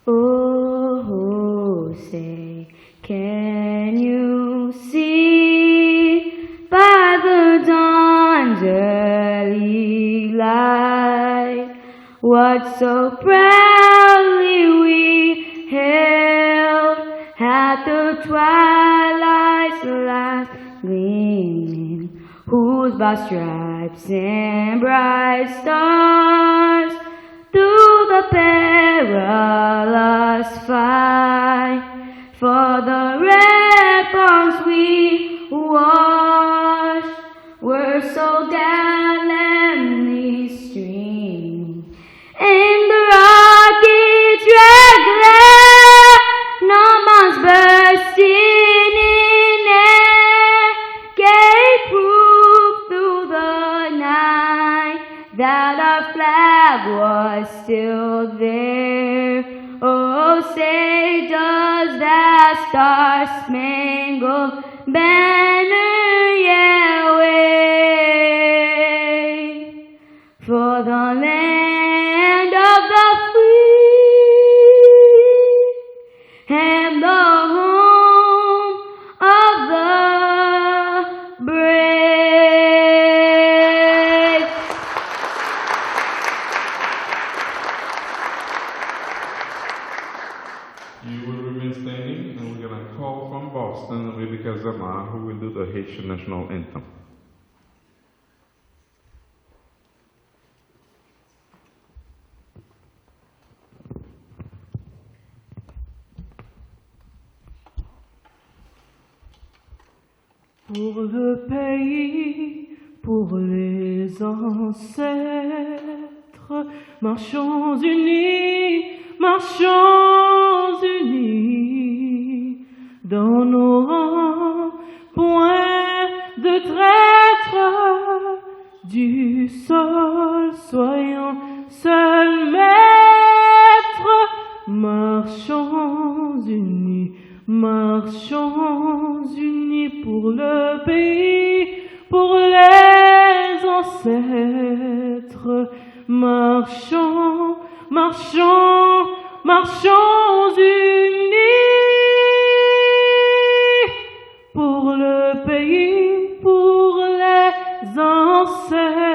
Oh, say, can you see by the dawn's early light what so proudly we hailed at the twilight's last gleaming, whose by stripes and bright stars through the perilous fight for the red bonds we washed were so gallantly streaming, and the rocket's red glare, no bombs bursting in air, gave proof through the night that our flag was still there. Oh, say, does that star-spangled banner yet wave for the land of the free and the home of the brave? You will remain standing, and we're going to call from Boston Rebecca Zama, who will do the Haitian national anthem. Pour le pays, pour les ancêtres, marchons unis, marchons unis, dans nos rangs, point de traître, du sol soyons seuls maîtres, marchons unis. Marchons unis pour le pays, pour les ancêtres. Marchons, marchons, marchons unis pour le pays, pour les ancêtres.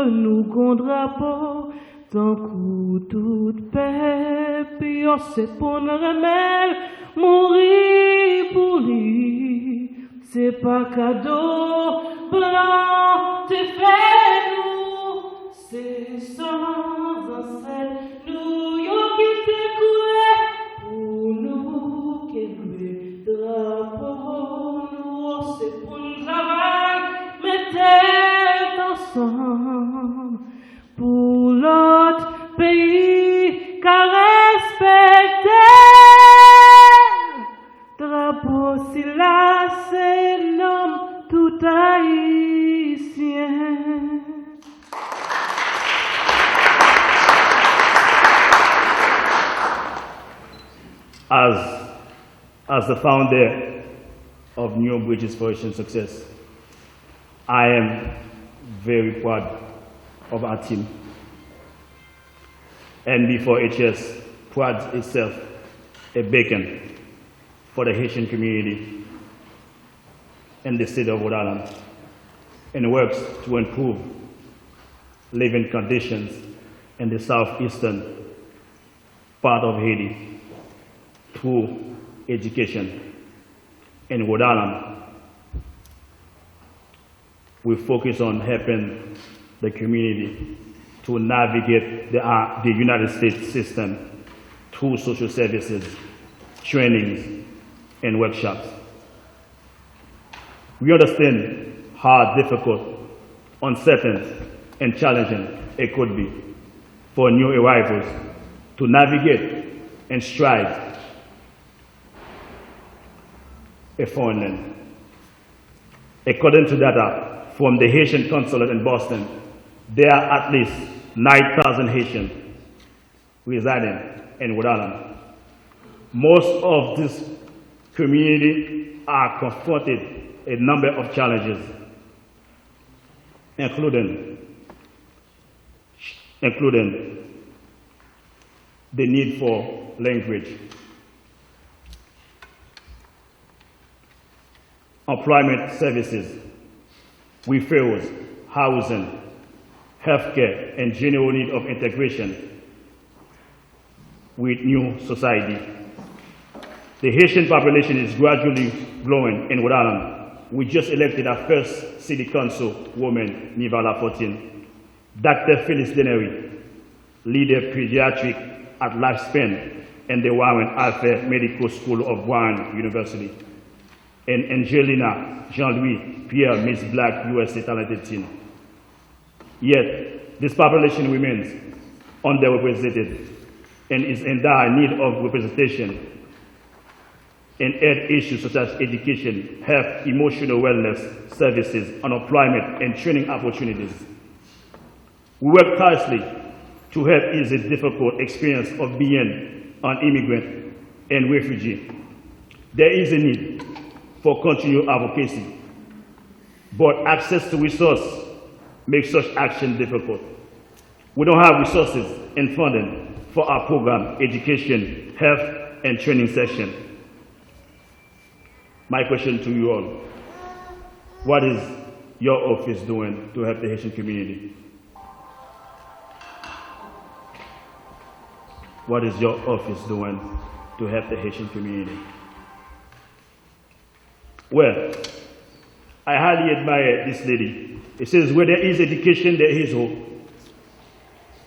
Nous gon drapeau, tant coup toute paix, puis on c'est pour nous remède. Mourir pour lui, c'est pas cadeau, blanc, t'es fait nous, c'est sans ancêtre, nous y'en qui t'écoulé, pour nous, qu'est-ce drapeau, nous, c'est pour nous travail, mettez ensemble, pour l'autre pays, qu'à respecter. Drapeau, si là, c'est l'homme tout haïtien. As the founder of New Bridges for Haitian Success, I am very proud of our team. NB4HS prides itself a beacon for the Haitian community in the state of Rhode Island and works to improve living conditions in the southeastern part of Haiti through education. In Rhode Island, we focus on helping the community to navigate the United States system through social services, trainings, and workshops. We understand how difficult, uncertain, and challenging it could be for new arrivals to navigate and stride a foreign land. According to data from the Haitian Consulate in Boston, there are at least 9,000 Haitians residing in Rhode Island. Most of this community are confronted a number of challenges, including the need for language. Employment services, referrals, housing, healthcare, and general need of integration with new society. The Haitian population is gradually growing in Rhode Island. We just elected our first city council woman, Nivala 14. Dr. Phyllis Denery, leader pediatric at Lifespan and the Warren Alpha Medical School of Warren University. And Angelina Jean-Louis Pierre, Miss Black USA Talented Teen. Yet, this population remains underrepresented and is in dire need of representation and add issues such as education, health, emotional wellness services, unemployment, and training opportunities. We work tirelessly to help ease the difficult experience of being an immigrant and refugee. There is a need for continued advocacy, but access to resources makes such action difficult. We don't have resources and funding for our program, education, health, and training session. My question to you all, what is your office doing to help the Haitian community? What is your office doing to help the Haitian community? Well, I highly admire this lady. It says, where there is education, there is hope.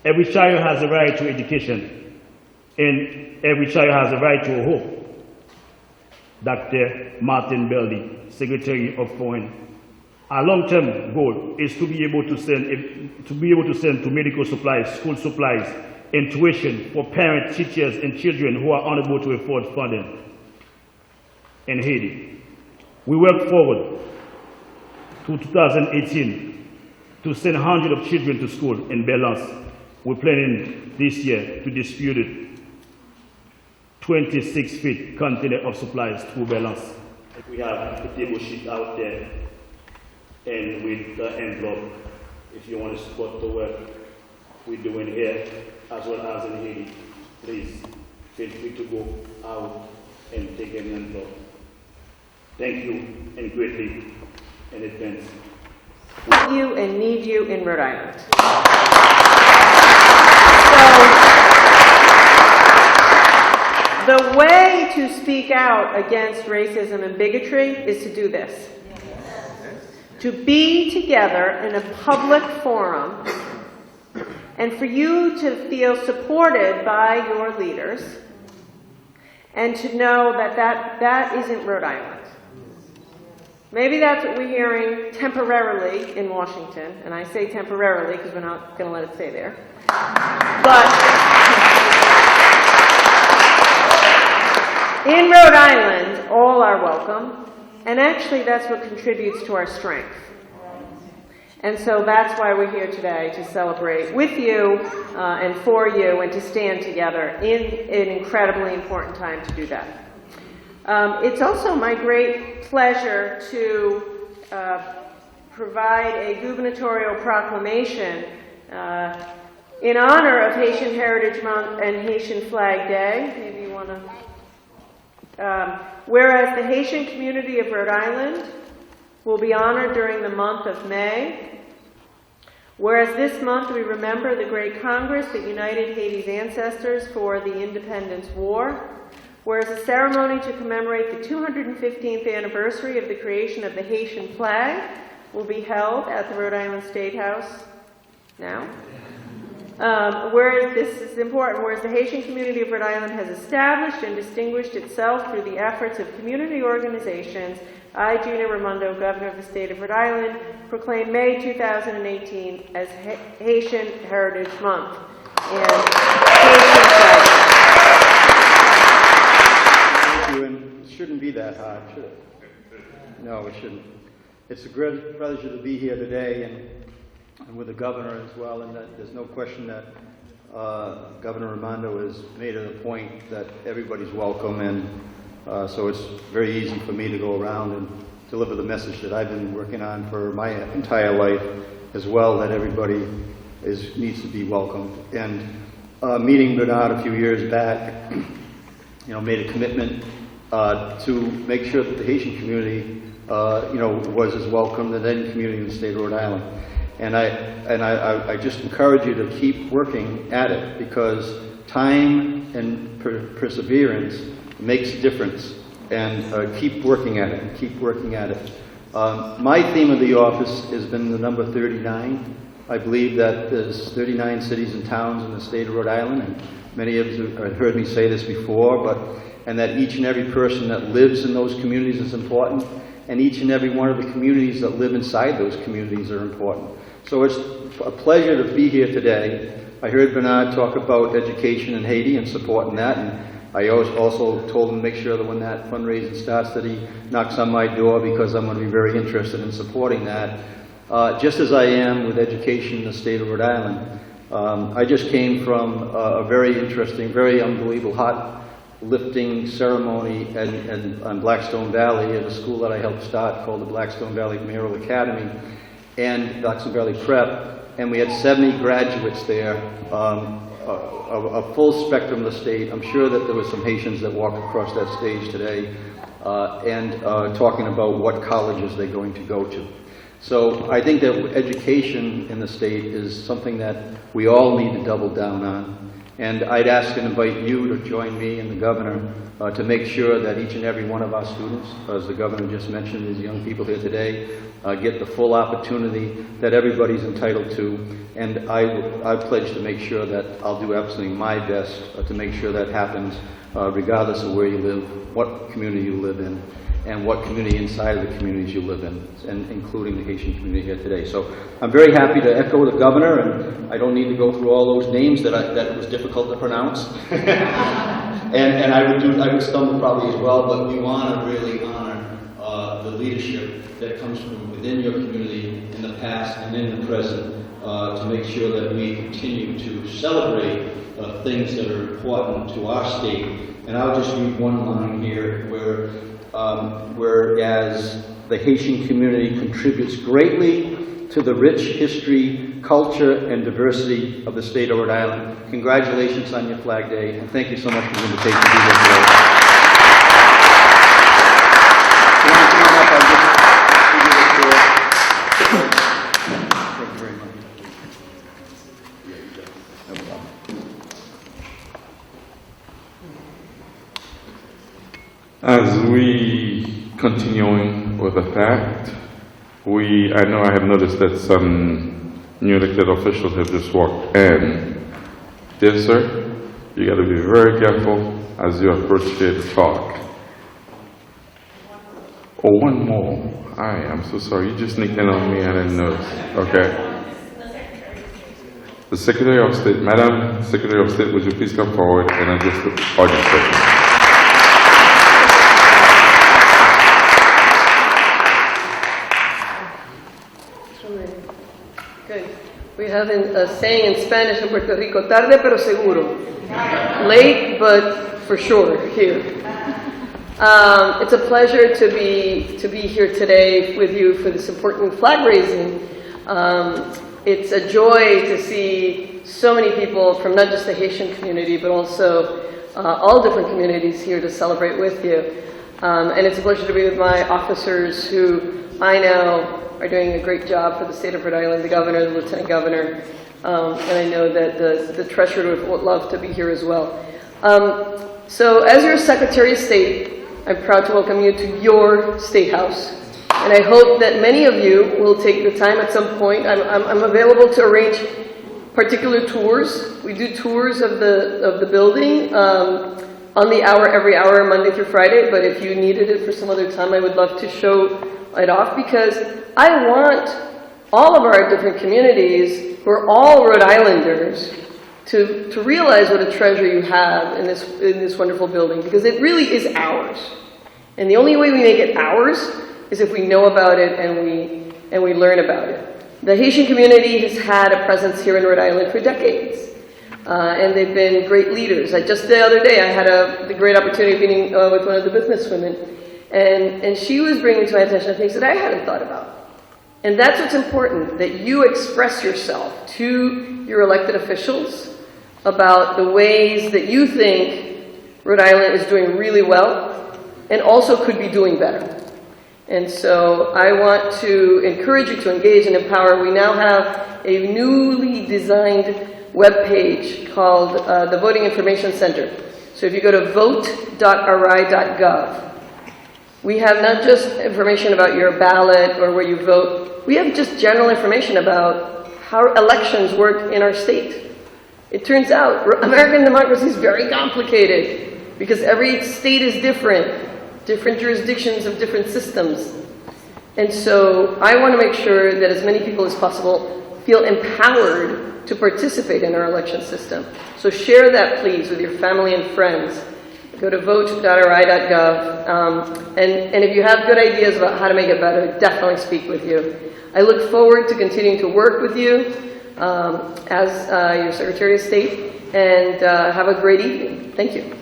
Every child has a right to education, and every child has a right to hope. Dr. Martin Beldy, Secretary of Foreign. Our long-term goal is to be able to send to medical supplies, school supplies, and tuition for parents, teachers, and children who are unable to afford funding in Haiti. We work forward to 2018 to send hundreds of children to school in Balance. We're planning this year to distribute it 26-feet container of supplies through Balance. We have a table sheet out there and with the envelope if you want to support the work we're doing here as well as in Haiti. Please feel free to go out and take an envelope. Thank you and greatly in advance. You and need you in Rhode Island. So, the way to speak out against racism and bigotry is to do this. To be together in a public forum and for you to feel supported by your leaders and to know that isn't Rhode Island. Maybe that's what we're hearing temporarily in Washington, and I say temporarily because we're not going to let it stay there. But in Rhode Island, all are welcome, and actually that's what contributes to our strength. And so that's why we're here today, to celebrate with you and for you and to stand together in an incredibly important time to do that. It's also my great pleasure to provide a gubernatorial proclamation in honor of Haitian Heritage Month and Haitian Flag Day. Maybe you want to... whereas the Haitian community of Rhode Island will be honored during the month of May. Whereas this month we remember the great Congress that united Haiti's ancestors for the Independence War. Whereas a ceremony to commemorate the 215th anniversary of the creation of the Haitian flag will be held at the Rhode Island State House now. Whereas this is important, whereas the Haitian community of Rhode Island has established and distinguished itself through the efforts of community organizations, I, Gina Raimondo, Governor of the State of Rhode Island, proclaim May 2018 as Haitian Heritage Month and Haitian Flag. Thank you, and it shouldn't be that hard, should it? No, it shouldn't. It's a great pleasure to be here today and with the governor as well, and that there's no question that Governor Raimondo has made it a point that everybody's welcome, and so it's very easy for me to go around and deliver the message that I've been working on for my entire life as well, that everybody needs to be welcomed. And meeting Bernard a few years back, made a commitment to make sure that the Haitian community, was as welcome as any community in the state of Rhode Island. And I just encourage you to keep working at it, because time and perseverance makes a difference. And keep working at it, keep working at it. My theme of the office has been the number 39. I believe that there's 39 cities and towns in the state of Rhode Island, and many of you have heard me say this before, and that each and every person that lives in those communities is important, and each and every one of the communities that live inside those communities are important. So it's a pleasure to be here today. I heard Bernard talk about education in Haiti and supporting that, and I also told him to make sure that when that fundraising starts that he knocks on my door, because I'm going to be very interested in supporting that. Just as I am with education in the state of Rhode Island. I just came from a very interesting, very unbelievable hot lifting ceremony on Blackstone Valley at a school that I helped start called the Blackstone Valley Mayoral Academy and Blackstone Valley Prep. And we had 70 graduates there, a full spectrum of the state. I'm sure that there were some Haitians that walked across that stage today and talking about what colleges they're going to go to. So I think that education in the state is something that we all need to double down on. And I'd ask and invite you to join me and the governor to make sure that each and every one of our students, as the governor just mentioned, these young people here today, get the full opportunity that everybody's entitled to. And I pledge to make sure that I'll do absolutely my best to make sure that happens, regardless of where you live, what community you live in, and what community inside of the communities you live in, and including the Haitian community here today. So I'm very happy to echo the governor, and I don't need to go through all those names that it was difficult to pronounce. and I would stumble probably as well, but we want to really honor the leadership that comes from within your community in the past and in the present, to make sure that we continue to celebrate things that are important to our state. And I'll just read one line here whereas the Haitian community contributes greatly to the rich history, culture, and diversity of the state of Rhode Island. Congratulations on your Flag Day, and thank you so much for the invitation to be here today. Thank you very much. No problem. As we continuing with the fact, I know I have noticed that some new elected officials have just walked in. Dear sir, you got to be very careful as you approach here to talk. Oh, one more. I'm so sorry. You just sneaked in on me. I didn't notice. Okay. The Secretary of State, Madam Secretary of State, would you please come forward and address the audience session? Good. We have a saying in Spanish in Puerto Rico, tarde pero seguro. Late, but for sure, here. It's a pleasure to be here today with you for this important flag raising. It's a joy to see so many people from not just the Haitian community, but also all different communities here to celebrate with you. And it's a pleasure to be with my officers who I know are doing a great job for the state of Rhode Island, the governor, the lieutenant governor, and I know that the treasurer would love to be here as well. So as your Secretary of State, I'm proud to welcome you to your State House. And I hope that many of you will take the time at some point. I'm available to arrange particular tours. We do tours of the building on the hour, every hour, Monday through Friday, but if you needed it for some other time, I would love to show it off, because I want all of our different communities, who are all Rhode Islanders, to realize what a treasure you have in this wonderful building, because it really is ours. And the only way we make it ours is if we know about it and we learn about it. The Haitian community has had a presence here in Rhode Island for decades. And they've been great leaders. Just the other day, I had the great opportunity of meeting with one of the businesswomen, and she was bringing to my attention things that I hadn't thought about. And that's what's important, that you express yourself to your elected officials, about the ways that you think Rhode Island is doing really well and also could be doing better. And so I want to encourage you to engage and empower. We now have a newly designed webpage called the Voting Information Center. So if you go to vote.ri.gov, we have not just information about your ballot or where you vote, we have just general information about how elections work in our state. It turns out American democracy is very complicated because every state is different jurisdictions have different systems. And so I want to make sure that as many people as possible feel empowered to participate in our election system. So share that, please, with your family and friends. Go to vote.ri.gov. And if you have good ideas about how to make it better, definitely speak with you. I look forward to continuing to work with you as your Secretary of State, and have a great evening. Thank you.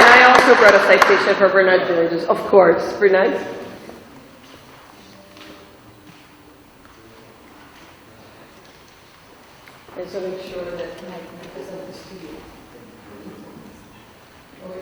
I also brought a citation for Bernard Georges, of course. Bernard? And so make sure that I present this to you. Okay.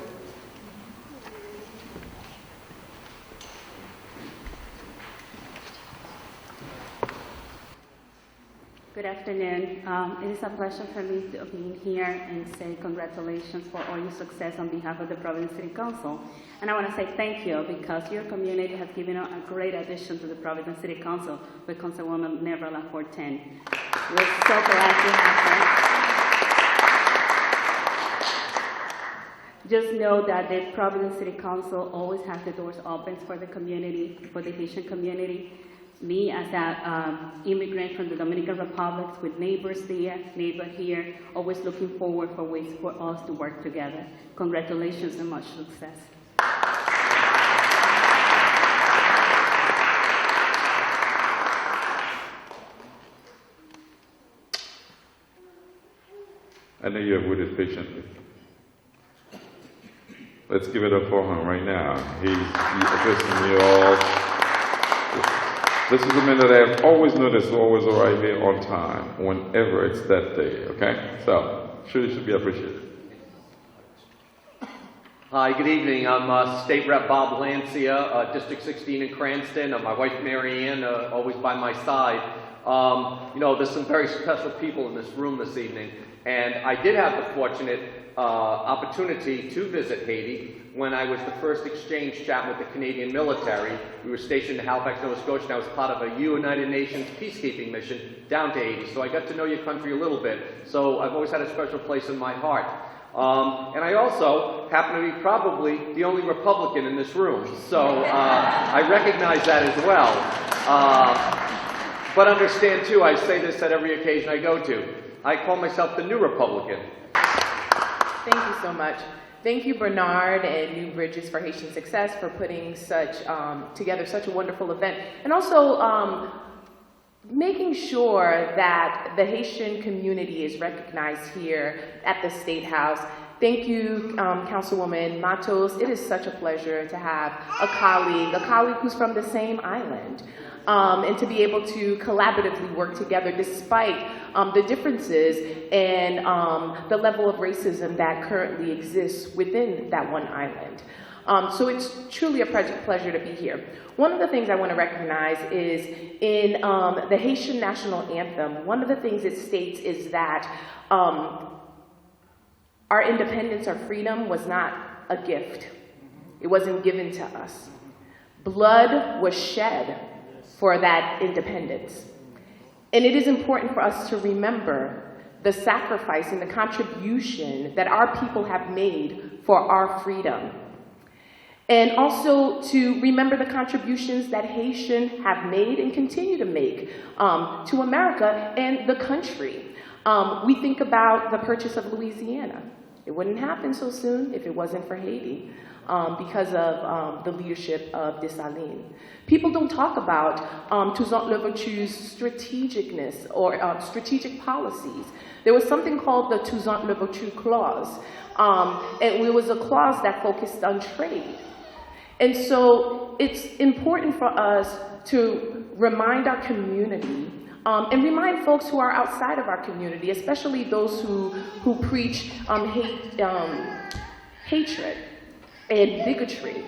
Good afternoon. It is a pleasure for me to be here and say congratulations for all your success on behalf of the Providence City Council. And I want to say thank you because your community has given a great addition to the Providence City Council with Councilwoman Nebra Lafortin. We're so glad to have her. Just know that the Providence City Council always has the doors open for the community, for the Haitian community. Me as an immigrant from the Dominican Republic with neighbors there, neighbor here, always looking forward for ways for us to work together. Congratulations and much success. I know you have waited patiently. Let's give it up for him right now. He's addressing you all. This is a man that I have always noticed will always arrive here on time, whenever it's that day, okay? So, surely should be appreciated. Hi, good evening. I'm State Rep Bob Lancia, District 16 in Cranston. My wife Mary Ann, always by my side. You know, there's some very special people in this room this evening, and I did have the fortunate opportunity to visit Haiti when I was the first exchange chaplain with the Canadian military. We were stationed in Halifax, Nova Scotia, and I was part of a United Nations peacekeeping mission down to Haiti. So I got to know your country a little bit. So I've always had a special place in my heart. And I also happen to be probably the only Republican in this room. So I recognize that as well. But understand, too, I say this at every occasion I go to. I call myself the new Republican. Thank you so much. Thank you, Bernard and New Bridges for Haitian Success for putting together such a wonderful event. And also making sure that the Haitian community is recognized here at the State House. Thank you, Councilwoman Matos. It is such a pleasure to have a colleague who's from the same island. And to be able to collaboratively work together despite the differences and the level of racism that currently exists within that one island. So it's truly a pleasure to be here. One of the things I want to recognize is in the Haitian national anthem, one of the things it states is that our independence, our freedom was not a gift. It wasn't given to us. Blood was shed for that independence. And it is important for us to remember the sacrifice and the contribution that our people have made for our freedom. And also to remember the contributions that Haitians have made and continue to make to America and the country. We think about the purchase of Louisiana. It wouldn't happen so soon if it wasn't for Haiti. Because of the leadership of Dessalines. People don't talk about Toussaint Louverture's strategicness or strategic policies. There was something called the Toussaint Louverture Clause, and it was a clause that focused on trade. And so it's important for us to remind our community and remind folks who are outside of our community, especially those who preach hatred and bigotry,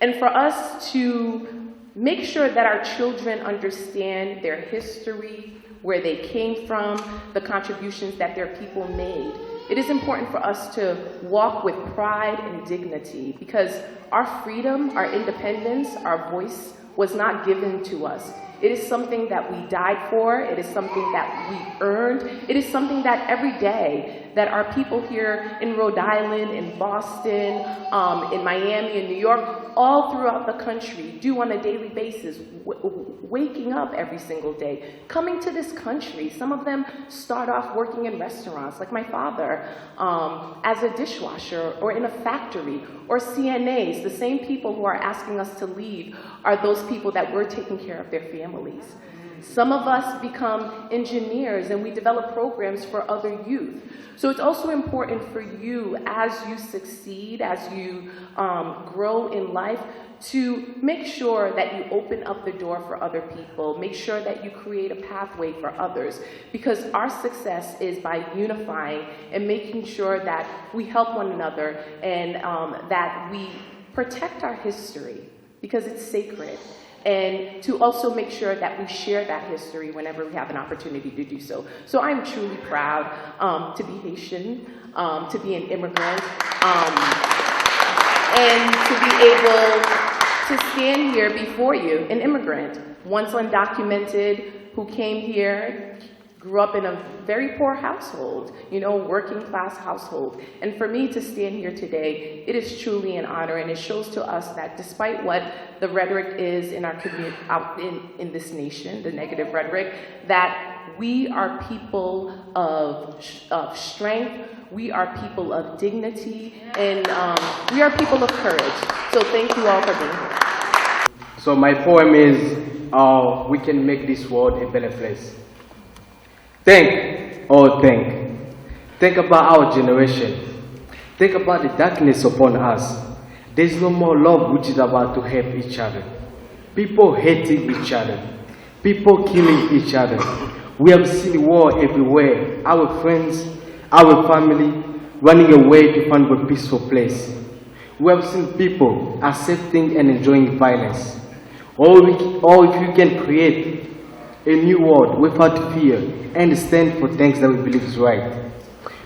and for us to make sure that our children understand their history, where they came from, the contributions that their people made. It is important for us to walk with pride and dignity because our freedom, our independence, our voice was not given to us. It is something that we died for. It is something that we earned. It is something that every day that our people here in Rhode Island, in Boston, in Miami, in New York, all throughout the country do on a daily basis, waking up every single day, coming to this country. Some of them start off working in restaurants, like my father, as a dishwasher or in a factory, or CNAs. The same people who are asking us to leave are those people that we're taking care of their families. Some of us become engineers and we develop programs for other youth. So it's also important for you as you succeed, as you grow in life, to make sure that you open up the door for other people. Make sure that you create a pathway for others, because our success is by unifying and making sure that we help one another and that we protect our history, because it's sacred. And to also make sure that we share that history whenever we have an opportunity to do so. So I'm truly proud to be Haitian, to be an immigrant, and to be able to stand here before you, an immigrant, once undocumented, who came here, grew up in a very poor household, working class household. And for me to stand here today, it is truly an honor, and it shows to us that despite what the rhetoric is in our community, out in this nation, the negative rhetoric, that we are people of strength, we are people of dignity, and we are people of courage. So thank you all for being here. So my poem is, we can make this world a better place. Think about our generation. Think about the darkness upon us. There's no more love which is about to help each other. People hating each other. People killing each other. We have seen war everywhere. Our friends, our family, running away to find a peaceful place. We have seen people accepting and enjoying violence. Or if you can create a new world without fear and stand for things that we believe is right.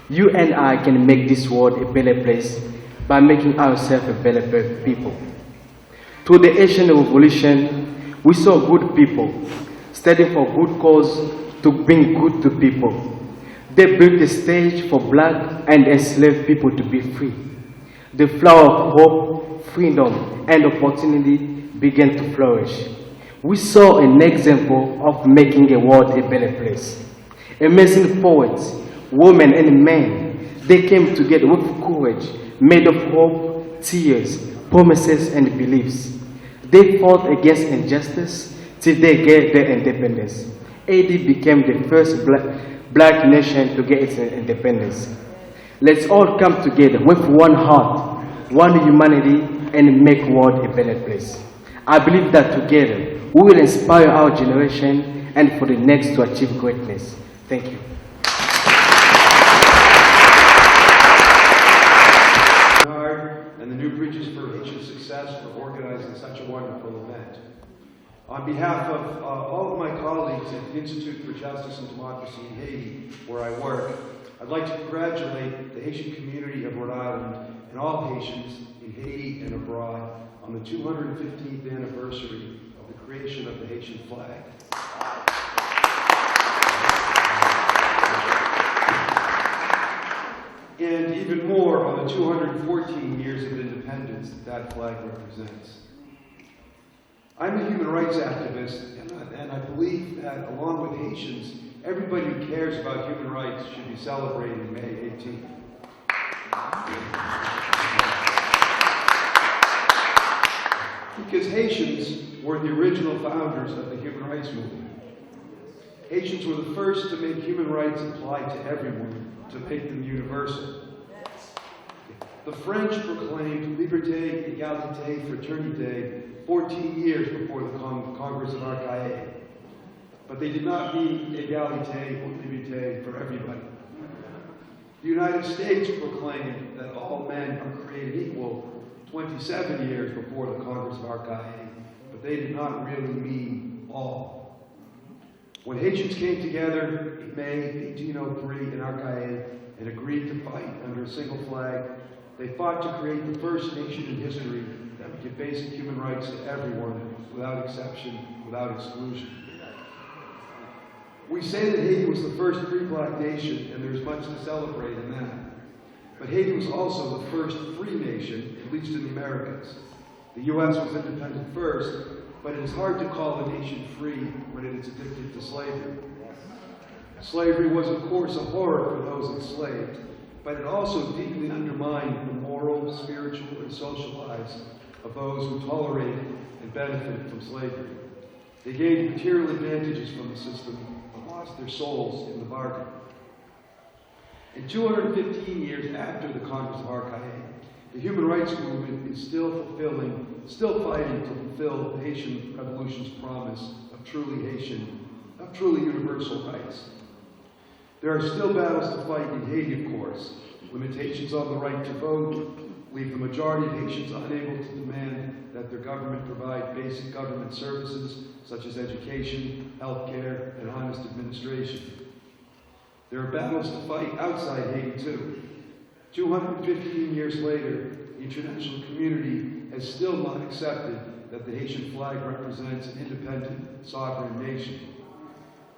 You and I can make this world a better place by making ourselves a better people. Through the Haitian Revolution, we saw good people standing for good cause to bring good to people. They built a stage for black and enslaved people to be free. The flower of hope, freedom, and opportunity began to flourish. We saw an example of making a world a better place. Amazing poets, women and men, they came together with courage, made of hope, tears, promises, and beliefs. They fought against injustice till they get their independence. Haiti became the first black nation to get its independence. Let's all come together with one heart, one humanity, and make the world a better place. I believe that together, we will inspire our generation and for the next to achieve greatness. Thank you. And the New Bridges for Haitian Success for organizing such a wonderful event. On behalf of all of my colleagues at the Institute for Justice and Democracy in Haiti, where I work, I'd like to congratulate the Haitian community of Rhode Island and all Haitians in Haiti and abroad on the 215th anniversary of the creation of the Haitian flag. And even more on the 214 years of independence that flag represents. I'm a human rights activist, and I believe that along with Haitians, everybody who cares about human rights should be celebrating May 18th. Because Haitians were the original founders of the human rights movement. Haitians were the first to make human rights apply to everyone, to make them universal. The French proclaimed liberté, égalité, fraternité 14 years before the Congress of Arcueil. But they did not mean égalité or liberté for everybody. The United States proclaimed that all men are created equal 27 years before the Congress of Arcae, but they did not really mean all. When Haitians came together in May 1803 in Arcae and agreed to fight under a single flag, they fought to create the first nation in history that would give basic human rights to everyone, without exception, without exclusion. We say that Haiti was the first free black nation, and there's much to celebrate in that. But Haiti was also the first free nation, at least in the Americas. The U.S. was independent first, but it is hard to call a nation free when it is addicted to slavery. Slavery was, of course, a horror for those enslaved, but it also deeply undermined the moral, spiritual, and social lives of those who tolerated and benefited from slavery. They gained material advantages from the system, but lost their souls in the bargain. And 215 years after the Congress of Arcae, the human rights movement is still fighting to fulfill the Haitian Revolution's promise of truly universal rights. There are still battles to fight in Haiti, of course. Limitations on the right to vote leave the majority of Haitians unable to demand that their government provide basic government services such as education, healthcare, and honest administration. There are battles to fight outside Haiti, too. 215 years later, the international community has still not accepted that the Haitian flag represents an independent, sovereign nation.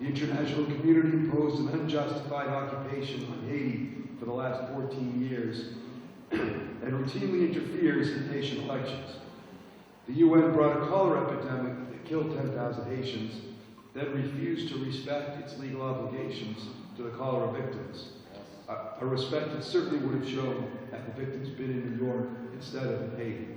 The international community imposed an unjustified occupation on Haiti for the last 14 years and routinely interferes in Haitian elections. The UN brought a cholera epidemic that killed 10,000 Haitians, then refused to respect its legal obligations to the cholera victims. A respect that certainly would have shown had the victims been in New York instead of in Haiti.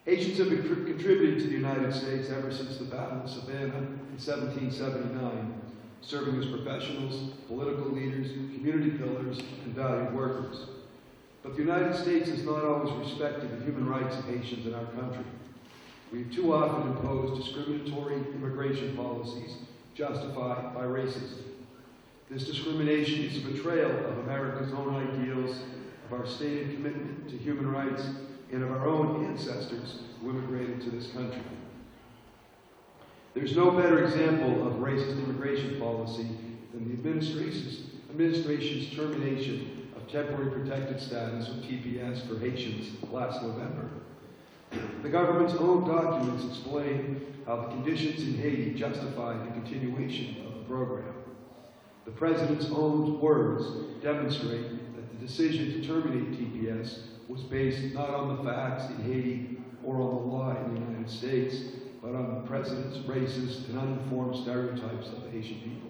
Haitians have been contributing to the United States ever since the Battle of Savannah in 1779, serving as professionals, political leaders, community pillars, and valued workers. But the United States has not always respected the human rights of Haitians in our country. We have too often imposed discriminatory immigration policies justified by racism. This discrimination is a betrayal of America's own ideals, of our stated commitment to human rights, and of our own ancestors who immigrated to this country. There's no better example of racist immigration policy than the administration's termination of temporary protected status, or TPS, for Haitians last November. The government's own documents explain how the conditions in Haiti justify the continuation of the program. The president's own words demonstrate that the decision to terminate TPS was based not on the facts in Haiti or on the law in the United States, but on the president's racist and uninformed stereotypes of the Haitian people.